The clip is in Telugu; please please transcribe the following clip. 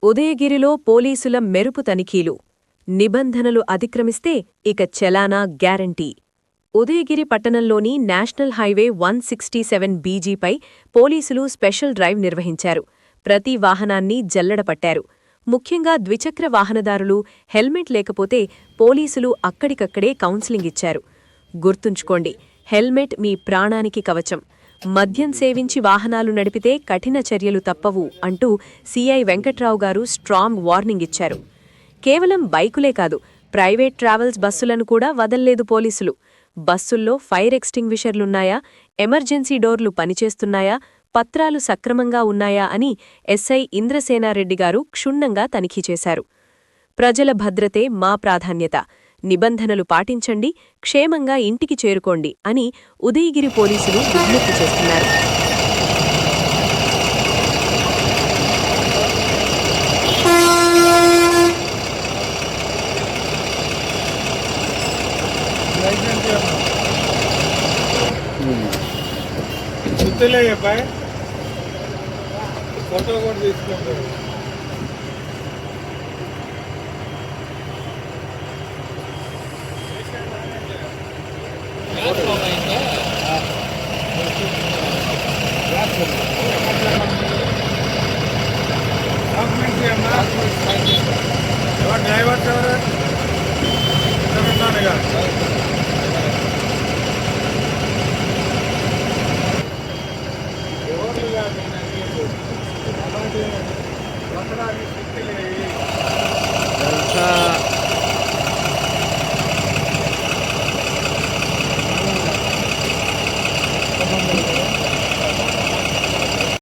ఉదయగిరిలో పోలీసుల మెరుపు తనిఖీలు. నిబంధనలు అతిక్రమిస్తే ఇక చలానా గ్యారంటీ. ఉదయగిరి పట్టణంలోని నేషనల్ హైవే 167 బీజీపై పోలీసులు స్పెషల్ డ్రైవ్ నిర్వహించారు. ప్రతి వాహనాన్ని జల్లెడపట్టారు. ముఖ్యంగా ద్విచక్ర వాహనదారులు హెల్మెట్ లేకపోతే పోలీసులు అక్కడికక్కడే కౌన్సిలింగ్ ఇచ్చారు. గుర్తుంచుకోండి, హెల్మెట్ మీ ప్రాణానికి కవచం. మద్యం సేవించి వాహనాలు నడిపితే కఠిన చర్యలు తప్పవు అంటూ సీఐ వెంకట్రావు గారు స్ట్రాంగ్ వార్నింగ్ ఇచ్చారు. కేవలం బైకులే కాదు, ప్రైవేట్ ట్రావెల్స్ బస్సులను కూడా వదల్లేదు పోలీసులు. బస్సుల్లో ఫైర్ ఎక్స్టింగ్విషర్లున్నాయా, ఎమర్జెన్సీ డోర్లు పనిచేస్తున్నాయా, పత్రాలు సక్రమంగా ఉన్నాయా అని ఎస్ఐ ఇంద్రసేనారెడ్డి గారు క్షుణ్ణంగా తనిఖీ చేశారు. ప్రజల భద్రతే మా ప్రాధాన్యత, నిబంధనలు పాటించండి, క్షేమంగా ఇంటికి చేరుకోండి అని ఉదయగిరి పోలీసులు విజ్ఞప్తి చేస్తున్నారు. ఫోటో కూడా తీసుకుంటారు. డాక్యుమెంట్స్